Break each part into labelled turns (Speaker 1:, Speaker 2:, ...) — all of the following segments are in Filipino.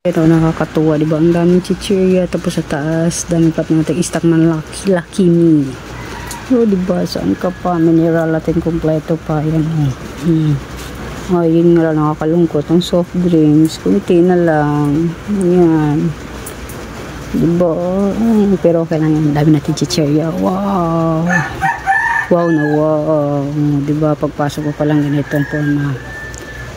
Speaker 1: Ito nakakatuwa, di ba? Ang daming chichirya, tapos sa taas, dami pa natin istak ng Lucky Me. O, di ba? Saan ka pa? Mineral natin kompleto pa. Yan, oh. Yun nga lang nakakalungkot. Ang soft drinks, kumiti na lang. Yan. Di ba? Pero okay lang yan. Dami natin chichirya. Wow! Wow na wow. Di ba? Pagpasok ko pa lang ganitong forma.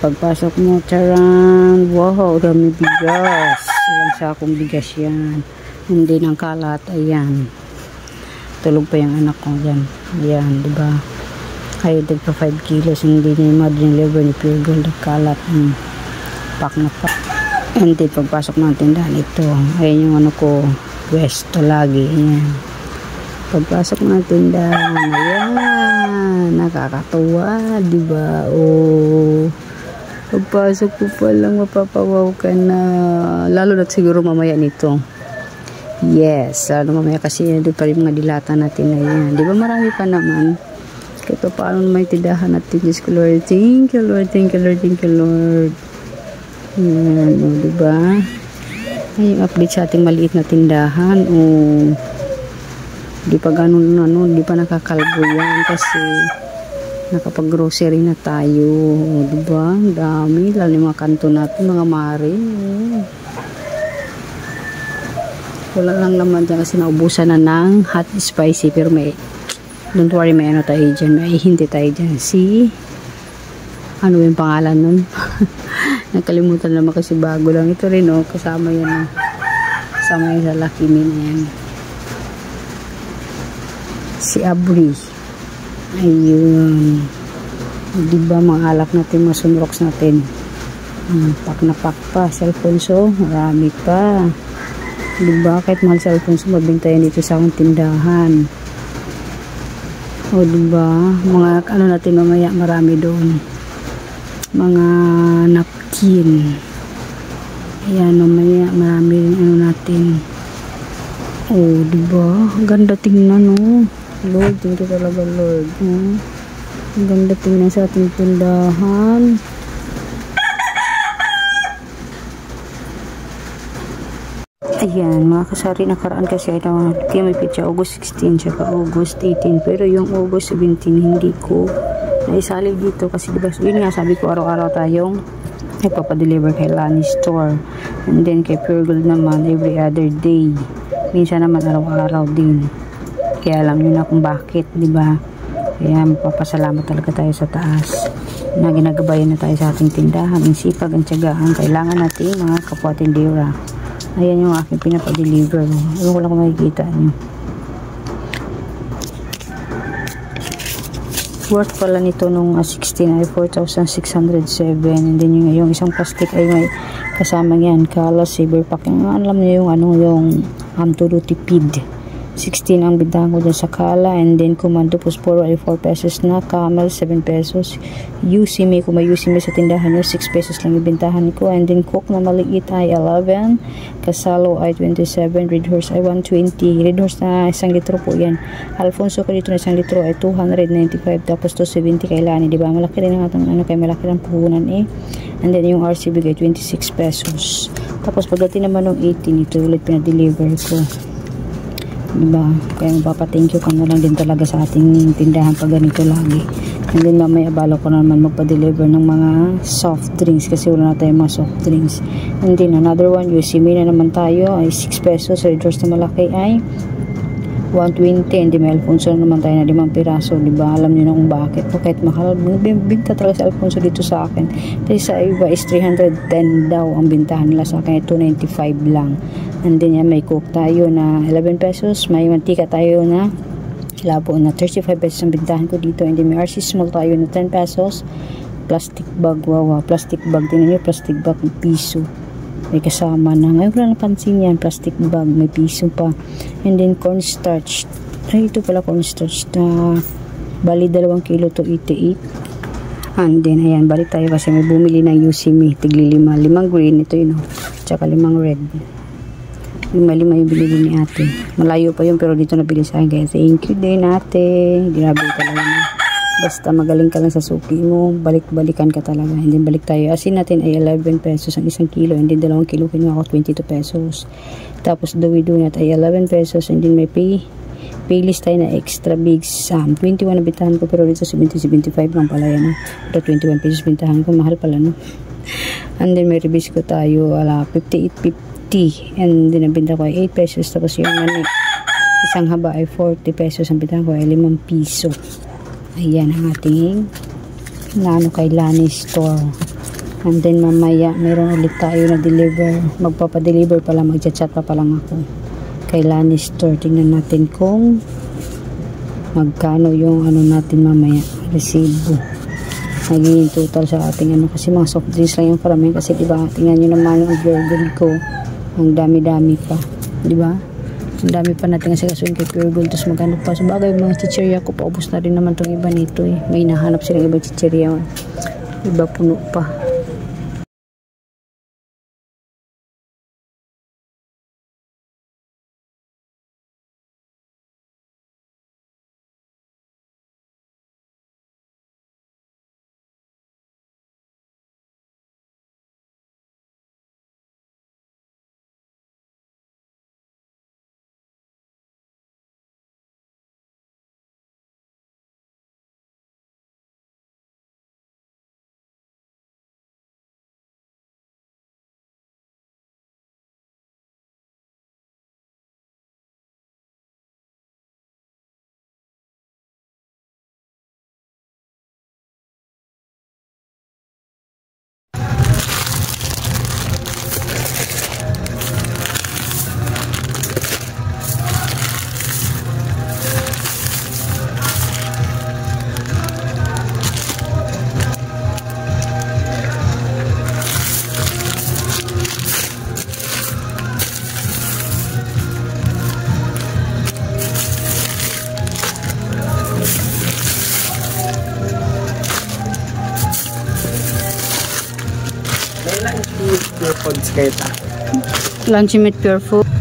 Speaker 1: Pagpasok mo, charan, wow, dami bigas. Ilang sakong bigas yan. Hindi ng kalat, ayan. Tulog pa yung anak ko dyan. Ayan, diba? Ay, pa 5 kilos, hindi niya ma-deliver ni Pure Gold at kalat. Pak na pak. And then, pagpasok ng tindahan, ito. Ayan yung ano ko, pwesto lagi. Ayan. Pagpasok ng tindahan, ayan. Nakakatuwa, diba? Oh. Pagpasok ko pa lang, mapapawaw ka na. Lalo na siguro mamaya nito. Yes, lalo mamaya kasi doon pa rin mga dilata natin na yan. Di ba marami pa naman? Kaya paano may tindahan natin? Diyos ko Lord. Thank you Lord, thank you Lord, thank you Lord. Yan, o, di ba? Ay, yung update sa ating maliit na tindahan. O, di pa ganun, ano, di pa nakakalbo yan kasi nakapag-grocery na tayo. Diba? Ang dami. Lalo yung mga kanto natin, mga mare. Wala lang naman dyan kasi naubusan na ng hot spicy. Pero may, don't worry, may ano tayo dyan. May hindi tayo dyan. Si, ano yung pangalan nun? Nakalimutan naman kasi bago lang. Ito rin, oh. Kasama yan, oh. Kasama yan sa Lucky Me na yan. Si Abri. Ayun. Diba mga alak natin, mga sunrocks natin. Pak na pak pa. Si Alfonso, marami pa. Diba kahit mahal si Alfonso, mabinta yan dito sa akong tindahan. O diba, mga ano natin mamaya, marami doon. Mga napkin. Ayan, mamaya marami rin ano natin. O diba, ganda tingnan, oh. Lord, thank you talaga Lord. Ang ganda tingnan sa ating tindahan. Ayan, mga kasari, nakaraan kasi ay may pitsa August 16 tsaka August 18. Pero yung August 17 hindi ko naisali dito kasi diba, yun nga sabi ko araw-araw tayong nagpapadeliver kay Lani Store. And then kay Pure Gold naman every other day. Minsan naman araw-araw din. Kaya alam nyo na kung bakit, di ba? Kaya magpapasalamat talaga tayo sa taas na ginagabayan na tayo sa ating tindahan. Ang sipag, ang tiyagaan, kailangan natin mga kapwa tindera. Ayan yung aking pinapadeliver. Ano ko lang kung makikita nyo. Worth pala nito nung 16 ay 4,607. And then yung isang plastic ay may kasama yan. Kala, saber pack. Alam nyo yung ano, yung Amturo tipid. 16 ang bintahan ko dyan sa Kala. And then Commando Posporo ay 4 pesos na. Camel 7 pesos. Usime, kung may Usime sa tindahan nyo, 6 pesos lang yung bintahan ko. And then Coke na maliit ay 11. Kasalo ay 27. Red Horse ay 120. Red Horse na 1 litro po yan. Alfonso ko dito na 1 litro ay 295. Tapos 270 kay Lani. Diba? Malaki rin ang atong ano, kay malaki rin puhunan eh. And then yung RCB ay 26 pesos. Tapos pagdating naman ng 18, ito ulit pinadeliver ko. Diba? Kaya magpapa-thank you ka na lang din talaga sa ating tindahan pag ganito lagi. And then mamaya balo ko na naman magpa-deliver ng mga soft drinks kasi wala na tayong mga soft drinks. And then another one, Usime na naman tayo ay 6 pesos. Red Horse na malaki ay 120. And then may Alfonso na naman tayo na 5 piraso. Diba? Alam niyo na kung bakit. Kahit mahal, binta talaga si Alfonso dito sa akin. Kasi sa iba is 310 daw ang bintahan nila, sa akin ay 295 lang. And then yan, may Coke tayo na 11 pesos. May mantika tayo na labo na 35 pesos ang bintahan ko dito. And then may RC Small tayo na 10 pesos. Plastic bag, wow, plastic bag. Tingnan nyo, plastic bag, piso. May kasama na. Ngayon ko lang napansin yan, plastic bag, may piso pa. And then cornstarch. Ay, ito pala cornstarch na bali 2 kilo to 88. And then, ayan, balik tayo kasi may bumili ng Usime. Tigli 5 green, ito yun, tsaka 5 red. 5 yung binili ni ate. Malayo pa yun pero dito nabili sa akin. Kaya thank you din ate. Grabe talaga na. Basta magaling ka lang sa suki mo, balik-balikan ka talaga. Hindi balik tayo. Asin natin ay 11 pesos ang 1 kilo. And then 2 kilo kinuha ako 22 pesos. Tapos dawi donut ay 11 pesos. And then may paylist tayo na extra big Sam. 21 na bintahan ko pero dito 70-75 lang pala yan. Pero 21 pesos bintahan ko. Mahal pala no. And then may ribisco tayo. 58.50. And then nabinta ko ay 8 pesos. Tapos yung isang haba ay 40 pesos. Ang bintahan ko ay 5 piso. Ayan ang ating kay Lani Store. And then mamaya meron ulit tayo na deliver. Magpapadeliver pala, magchat-chat pa lang ako kay Lani Store. Tingnan natin kung magkano yung natin mamaya resibo. Naging total sa ating kasi mga soft drinks lang yung karamihan kasi diba, tingnan nyo naman yung burger ko, ang dami-dami pa, diba? Ang dami pa natin kasi kasuin kay Pure Gold. Tapos maghanap pa. So bagay mga chicheria ko, paubos na rin naman itong iba nito eh. May nahanap silang ibang chicheria. Iba puno pa.
Speaker 2: Pure foods kayo ta.
Speaker 1: Lunch meat Pure Food.